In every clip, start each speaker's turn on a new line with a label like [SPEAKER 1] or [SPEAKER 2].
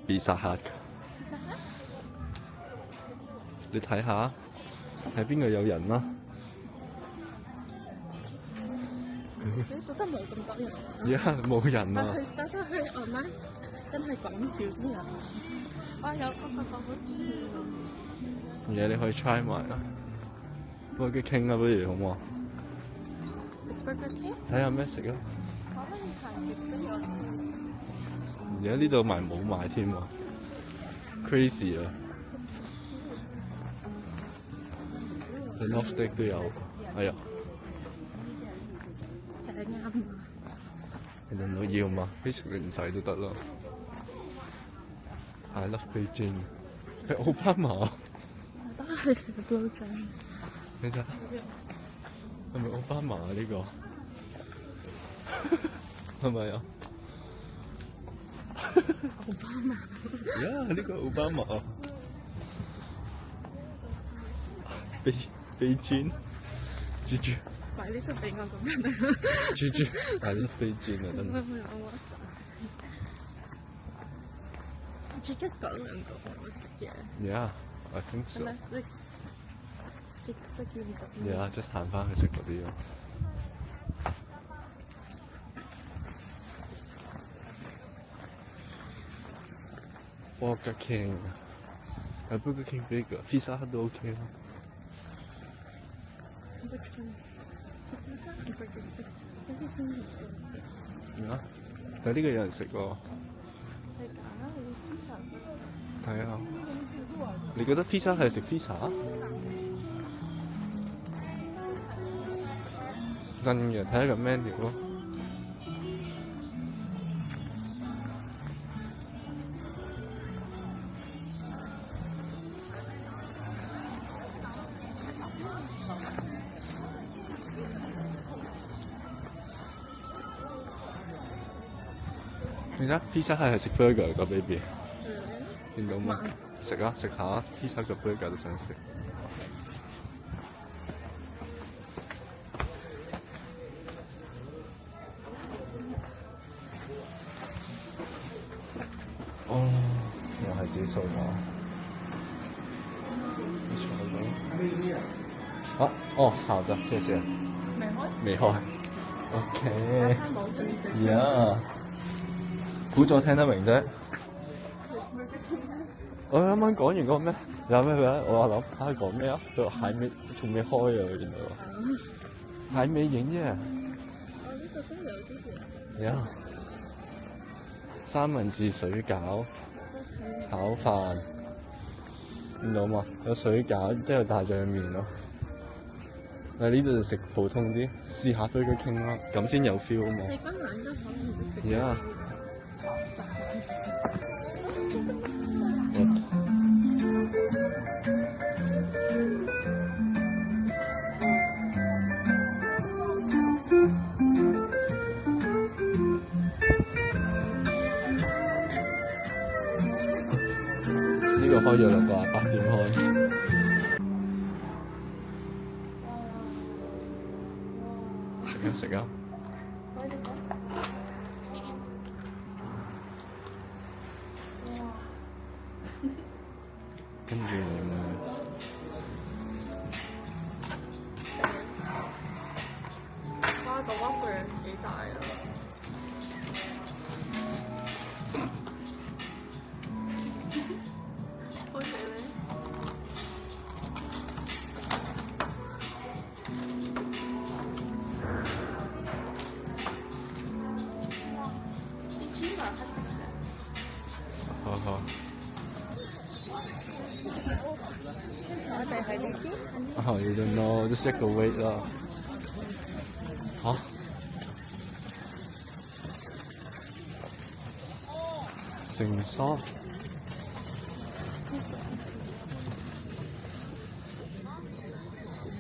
[SPEAKER 1] Pizza Hut。你睇下，睇邊個有人啦？
[SPEAKER 2] 你覺得冇咁多人？
[SPEAKER 1] 而家冇人
[SPEAKER 2] 但
[SPEAKER 1] 啊！
[SPEAKER 2] 係去 online 真係講少啲人。哇！有個發覺好中意
[SPEAKER 1] 嘢你可以 try 埋啊，Burger King 啊，不如好唔好啊？
[SPEAKER 2] 食 Burger King，
[SPEAKER 1] 睇下咩食啊！
[SPEAKER 2] 可唔可以行極都有？
[SPEAKER 1] 而家呢度冇賣添喎 ，crazy 啊！你 North Steak 都有，哎呀，
[SPEAKER 2] 就係啱啊！
[SPEAKER 1] 你哋唔要嘛？非食你唔使都得啦。I love Beijing，係奧巴馬。
[SPEAKER 2] 我都係食 Blue John。
[SPEAKER 1] 你睇，係咪奧巴馬啊？呢個係咪啊？
[SPEAKER 2] 奧巴馬。
[SPEAKER 1] 呀，呢個奧巴馬。Beijing，豬豬。
[SPEAKER 2] 買呢個俾我咁樣啊！
[SPEAKER 1] 豬豬，I love Beijing啊，真係。
[SPEAKER 2] You just got 兩個我食嘅。
[SPEAKER 1] Yeah，I think so。
[SPEAKER 2] 都見到。
[SPEAKER 1] Yeah，just 行翻去食嗰啲咯。Burger King，Burger King bigger，Pizza Hut 都 OK 啦。但係呢個有人食喎。係啊，你覺得 pizza 係食 pizza？真嘅，睇下個 menu 咯。你睇 pizza 係食 burger 個 baby。見到嗎？食啊，食下 pizza 個 burger 都想食。哦，又係指數啊！啊，哦，好的，謝謝。未開。OK。呀，估咗聽得明啫。我啱啱講完嗰個咩？有咩咩？我諗睇講咩啊？佢話還未仲未開啊，原來還未影啫。
[SPEAKER 2] 我呢個都有啲嘢。
[SPEAKER 1] 呀，三文治、水餃、炒飯，見到嘛？有水餃，即係有炸醬麵咯。喺呢度就食普通啲，試下Burger King啦，咁先有 feel 啊嘛。
[SPEAKER 2] 你今晚都可以食。
[SPEAKER 1] 呀。呢個開咗啦啩，8點開。食啊食啊！跟住
[SPEAKER 2] 哇！個 waffle 幾大啊！開咗咧。啲芝麻黑色嘅。
[SPEAKER 1] 好好。
[SPEAKER 2] 我哋喺呢邊。
[SPEAKER 1] Oh, you don't know, just check the weight 啦。嚇？成沙。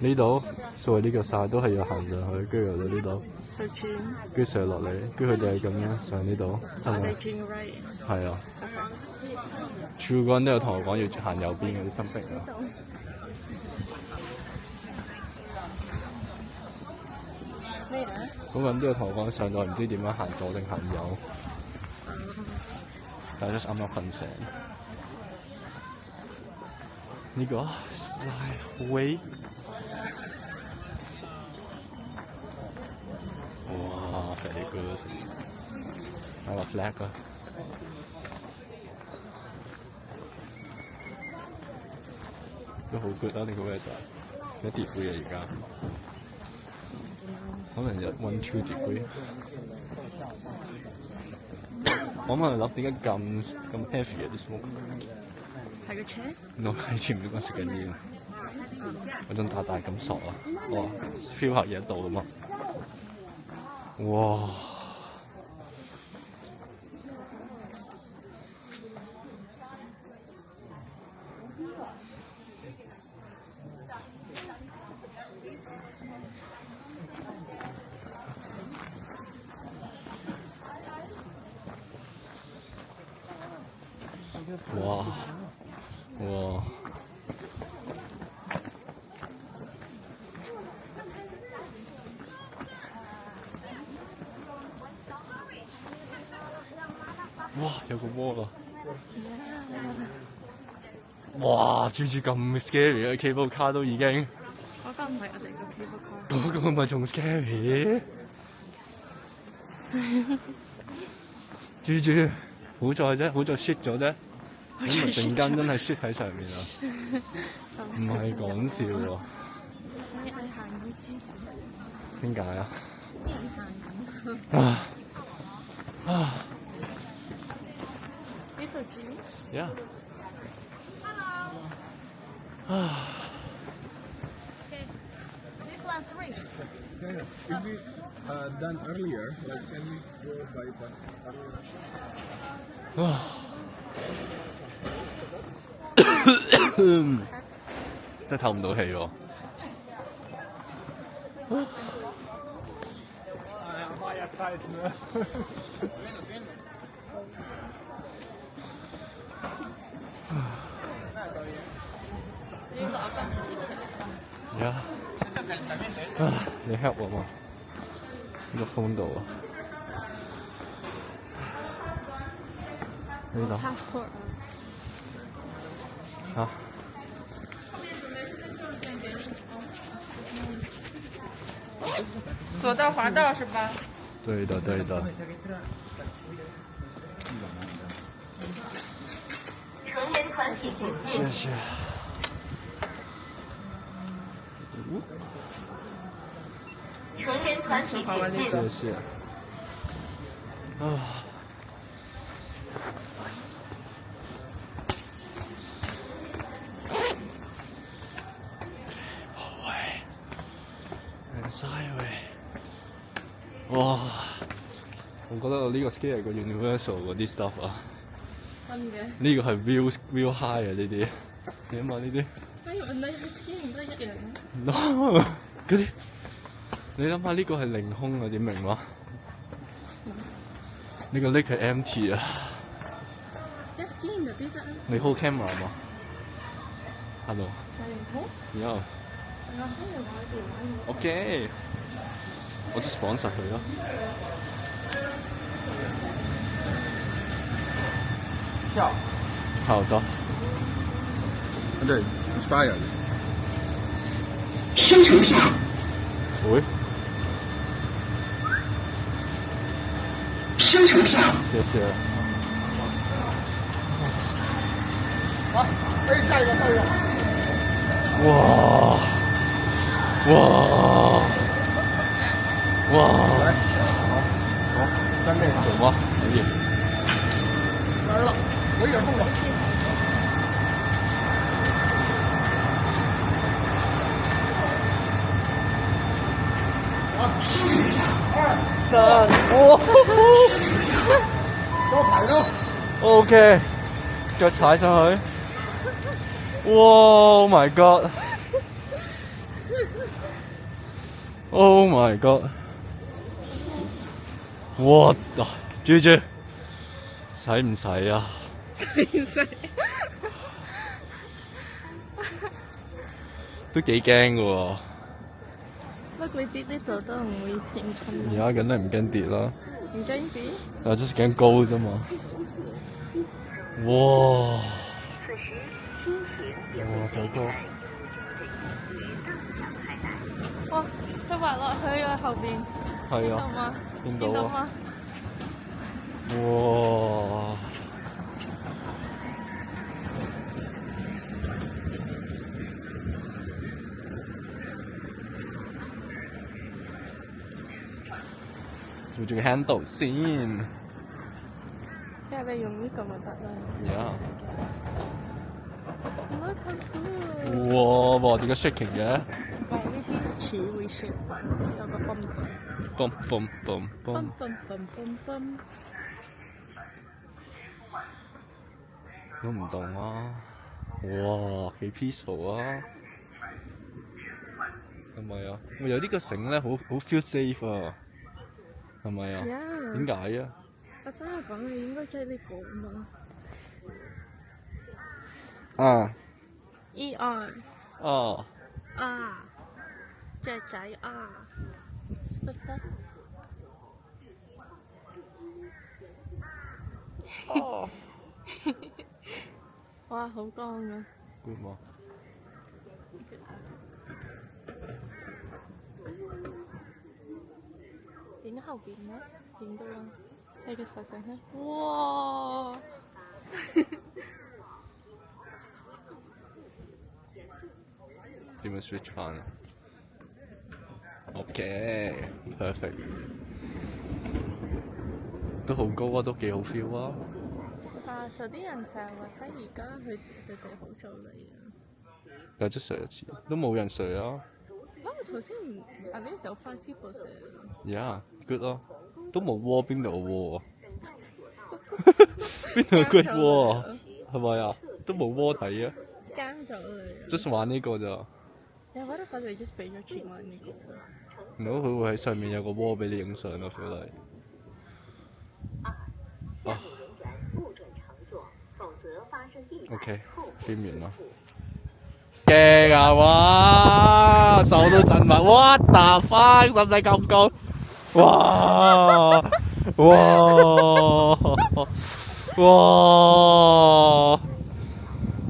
[SPEAKER 1] 呢度，所謂呢個沙都係要行上去，跟住由到呢度，
[SPEAKER 2] 去轉。
[SPEAKER 1] 跟住上落嚟，跟住佢哋係咁樣上呢度，係
[SPEAKER 2] 我哋
[SPEAKER 1] 咪？
[SPEAKER 2] 轉 right。
[SPEAKER 1] 係啊。True 嗰陣都有同我講要行右邊嗰啲心病啊。
[SPEAKER 2] 咩啊？
[SPEAKER 1] 嗰個人都有同我講上到唔知點樣行左定行右。但係啱啱瞓醒。呢個 slide way， 哇 very good， I love flag 啊！都好 good 啊！呢個 weather 幾 degree 啊而家？可能有 1-2 degree。我問你諗點解咁 heavy 嘅啲 smoke？
[SPEAKER 2] 係個車？
[SPEAKER 1] no 喺前面嗰個食緊煙，嗰種大感索啊！哇 feel 下嘢喺度啊嘛！哇！哇！哇！哇！有個窩啊！哇！住咁 scary 嘅 cable car 都已經，
[SPEAKER 2] 嗰個唔係我哋個 cable car。
[SPEAKER 1] 嗰個咪仲 scary。住，好在啫，好在 shit 咗啫。咁咪突然間真係 shit 喺上面啊！唔係講笑喎。
[SPEAKER 2] 你係行緊
[SPEAKER 1] 點解啊？
[SPEAKER 2] 啲人行緊。呢度住
[SPEAKER 1] ？Yeah。
[SPEAKER 2] This one 3.
[SPEAKER 3] Yeah. If we done earlier, like can we go by bus earlier?
[SPEAKER 1] 真係透唔到氣喎。
[SPEAKER 3] War ja Zeit, ne?
[SPEAKER 1] 你 help 我嘛？呢個風度啊！呢度
[SPEAKER 2] passport
[SPEAKER 1] 啊！
[SPEAKER 4] 左道滑道是吧？
[SPEAKER 1] 對的。
[SPEAKER 5] 成人团体请进。
[SPEAKER 1] 謝謝。
[SPEAKER 5] 成人团体请进。
[SPEAKER 1] 謝謝。哇！我覺得我呢個 scare 過 Universal 嗰啲 stuff 啊，
[SPEAKER 2] 真嘅。
[SPEAKER 1] 呢個係 real high 啊！呢啲，你諗下呢啲。
[SPEAKER 2] 我以為你去 skiing 都一樣。
[SPEAKER 1] no 嗰啲，你諗下呢個係凌空啊？點明話？呢個 lake 係 empty 啊！
[SPEAKER 2] 一 skiing 就啲得啦。
[SPEAKER 1] 你 hold camera 嘛 ？Hello。
[SPEAKER 2] 係好。
[SPEAKER 1] 有。
[SPEAKER 2] 我可以玩電話。
[SPEAKER 1] OK。我就綁實佢咯。
[SPEAKER 3] 票。
[SPEAKER 1] 好的。
[SPEAKER 3] 對，刷牙。
[SPEAKER 5] 生成票。
[SPEAKER 1] 喂。
[SPEAKER 5] 生成票。
[SPEAKER 1] 謝謝。
[SPEAKER 3] 好，可以下一個。
[SPEAKER 1] 哇！
[SPEAKER 3] 來，好，三倍。
[SPEAKER 1] 走嗎？可以。
[SPEAKER 3] 來了，我一點動了。
[SPEAKER 1] 2、3，
[SPEAKER 3] 腳踩咗。
[SPEAKER 1] OK，腳踩上去。哇 ！Oh my god！ Oh my god！ What？ 豬，使唔使啊？
[SPEAKER 2] 使唔使？
[SPEAKER 1] 都幾驚㗎喎。
[SPEAKER 2] 不過跌呢度都唔會停
[SPEAKER 1] 而家梗係唔驚跌啦，
[SPEAKER 2] 唔驚跌。
[SPEAKER 1] 啊，just 驚高啫嘛。哇！
[SPEAKER 5] 此时梯形也
[SPEAKER 1] 哇，
[SPEAKER 5] 会
[SPEAKER 1] 走過。
[SPEAKER 2] 哇！佢滑落去啊，後邊
[SPEAKER 1] 係啊，
[SPEAKER 2] 見到嗎？
[SPEAKER 1] 見到啊！
[SPEAKER 2] 見到嗎？
[SPEAKER 1] 哇！做住個 handle 先。
[SPEAKER 2] 因為你用呢個咪得啦。
[SPEAKER 1] Yeah。
[SPEAKER 2] Look how cool！
[SPEAKER 1] 哇！點解 shaking 嘅
[SPEAKER 2] 喂，呢啲柱會 shake 有個泵泵。
[SPEAKER 1] ？boom boom boom
[SPEAKER 2] 泵
[SPEAKER 1] boom。
[SPEAKER 2] 泵泵泵泵。
[SPEAKER 1] 都唔動啊！哇，幾 peaceful 啊！係咪啊？我有呢個繩咧，好 feel safe 啊！係咪啊？
[SPEAKER 2] Yeah。
[SPEAKER 1] 點解啊？
[SPEAKER 2] 我真係講你應該追呢個啊嘛。
[SPEAKER 1] 啊
[SPEAKER 2] E.R.
[SPEAKER 1] 啊！
[SPEAKER 2] 啊，雀仔啊，得得。
[SPEAKER 1] 哦，
[SPEAKER 2] 哇，好光啊！
[SPEAKER 1] good 嘛？
[SPEAKER 2] 影後邊咧，影到啦。睇佢細細聲，哇！
[SPEAKER 1] 點樣 switch 翻啊 ？OK，perfect， 都好高啊，都幾好 feel 啊！
[SPEAKER 2] 啊，有啲人成日話睇而家佢哋好早嚟啊。
[SPEAKER 1] 有即上一次，都冇人睡啊
[SPEAKER 2] 我頭先唔啊呢時候5 people 成。
[SPEAKER 1] ！Yeah，good 咯，都冇窩，邊度有窩啊？邊度有 good 窩啊？係咪啊？都冇窩睇啊
[SPEAKER 2] scam 咗你。
[SPEAKER 1] ，just 玩呢個咋？
[SPEAKER 2] 有覺得佢哋 just 俾咗錢玩呢個。
[SPEAKER 1] 如果佢會喺上面有個窩俾你影相咯，feel like。啊，OK， 邊緣啦。驚啊！哇，手都震埋，what the fuck，使唔使咁高？哇！哇！哇！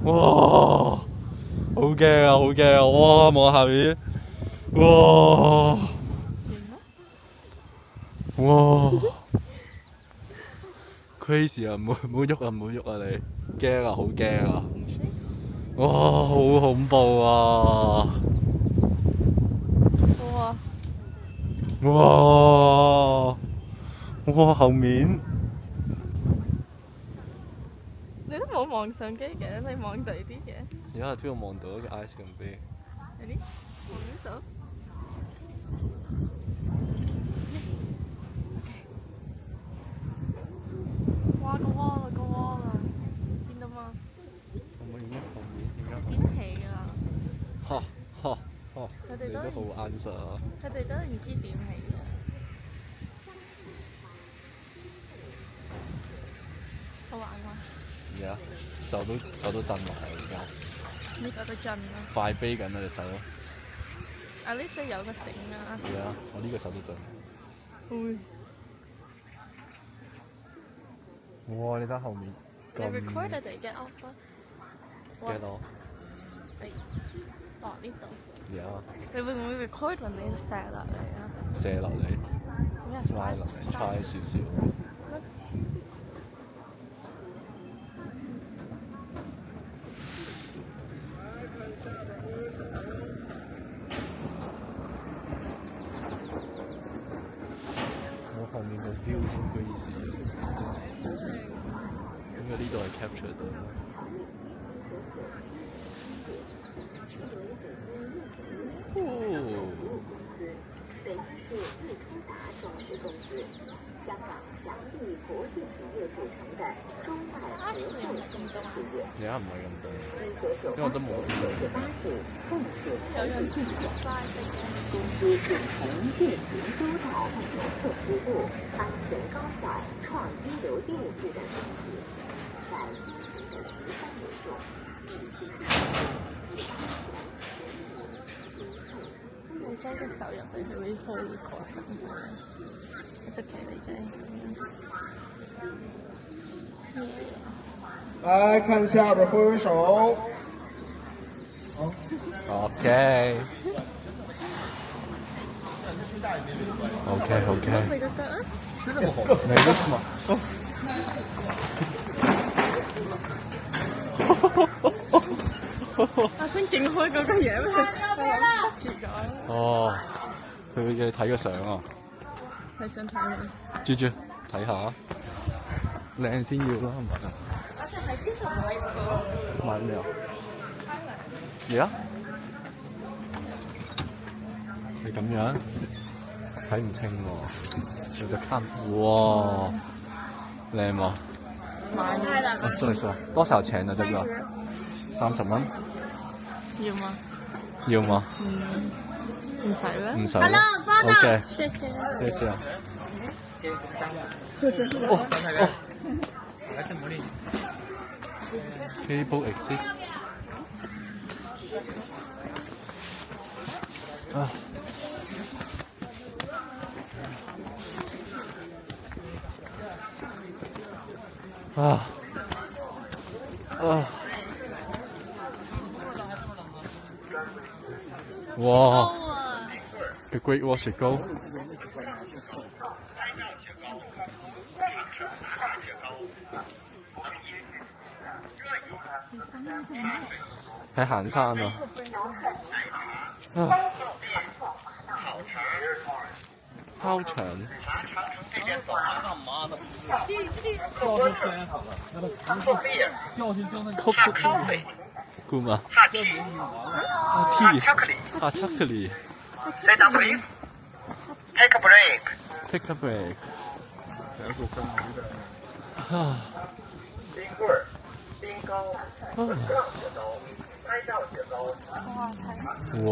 [SPEAKER 1] 哇！好驚啊！好驚啊！哇！望下面，哇！哇！crazy 啊！唔好喐啊！唔好喐啊！你驚啊！好驚啊！哇！好恐怖啊！
[SPEAKER 2] 哇！
[SPEAKER 1] 哇！哇！後面
[SPEAKER 2] 你都冇望相機嘅，你望第啲嘅。
[SPEAKER 1] 而家邊度望到一個 ice cream 杯？
[SPEAKER 2] 你呢？望呢度。哇！個窩啦，個窩啦，見到嗎？
[SPEAKER 1] 可唔可以影後面？點解後
[SPEAKER 2] 點
[SPEAKER 1] 面？
[SPEAKER 2] 起㗎？
[SPEAKER 1] 嚇嚇嚇！
[SPEAKER 2] 佢哋都
[SPEAKER 1] 你都好 answer 啊！
[SPEAKER 2] 佢哋都唔知點起嘅。好玩嗎？
[SPEAKER 1] 而家手都震埋而家，
[SPEAKER 2] 呢個都震啦。
[SPEAKER 1] 快飛緊啊隻手！
[SPEAKER 2] 啊呢度有個繩啊。
[SPEAKER 1] 而家我呢個手都震。
[SPEAKER 2] 會。
[SPEAKER 1] 哇！你睇後面
[SPEAKER 2] 你
[SPEAKER 1] 咁
[SPEAKER 2] record 你哋 get off 啊？
[SPEAKER 1] 嘅咯，
[SPEAKER 2] 你哦呢度。
[SPEAKER 1] 而家
[SPEAKER 2] 你會唔會 record when你射落嚟啊？
[SPEAKER 1] 射落嚟，
[SPEAKER 2] 點解
[SPEAKER 1] 拉落嚟，差少少。我後面個 view 先嘅意思，應該呢度係 capture 到。
[SPEAKER 5] 香港强力国际企业组成的中外合作新兴企业，
[SPEAKER 1] 而家唔係咁多，
[SPEAKER 5] 携手
[SPEAKER 1] 因為我都冇
[SPEAKER 5] 4巴士共建
[SPEAKER 2] 有人接住 fly 嘅啫。
[SPEAKER 5] 公司秉承电行督导政策服务、安全高效、创一流电子的宗旨，在疫情的13年中，
[SPEAKER 2] 你將隻手入嚟，佢會開呢個身嘅，一隻企嚟啫。
[SPEAKER 3] 来看下边挥挥手。
[SPEAKER 1] OK。OK OK。
[SPEAKER 2] 你個腳啊？
[SPEAKER 1] 沒得什麼。
[SPEAKER 2] 阿星勁開嗰個嘢咩？住咗。
[SPEAKER 1] 哦，佢嘅睇個相啊。
[SPEAKER 2] 你想睇咩？
[SPEAKER 1] 豬豬睇下，靚先要啦，係咪？
[SPEAKER 2] 我哋喺邊度買㗎？
[SPEAKER 1] 買咩啊？嚟啊！你咁樣睇唔清喎，有隻卡。哇，靚喎！哦，sorry，多少錢啊？這個30蚊。
[SPEAKER 2] 要嗎？
[SPEAKER 1] 要嗎？
[SPEAKER 2] 唔使咩？
[SPEAKER 1] 唔使。OK，
[SPEAKER 2] 謝謝。
[SPEAKER 1] 謝謝啊。哦哦。Cable exit。啊。啊。啊。哇！個 Great Wall 雪糕。喺行山啊！啊！烤腸。Good 嗎？啊 tea 啊 chocolate。Sit
[SPEAKER 5] down, please. Take a break.
[SPEAKER 1] Take a break。啊。
[SPEAKER 5] 冰棍儿、冰糕、照雪糕、拍照雪糕。
[SPEAKER 1] 哇！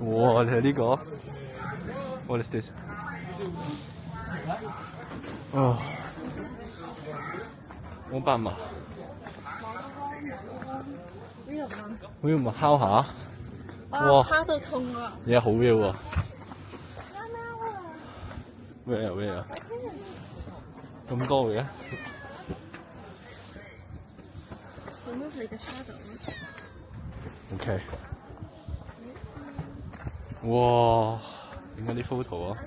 [SPEAKER 1] 哇！你睇呢個 ？What is this？ 哦，我辦嘛？會唔會敲下？哇！
[SPEAKER 2] 敲到痛啊！
[SPEAKER 1] 而家好 real 啊！咩啊？咁多嘅
[SPEAKER 2] ？Remove 你嘅 shadow。
[SPEAKER 1] OK。哇！點解啲 photo 啊？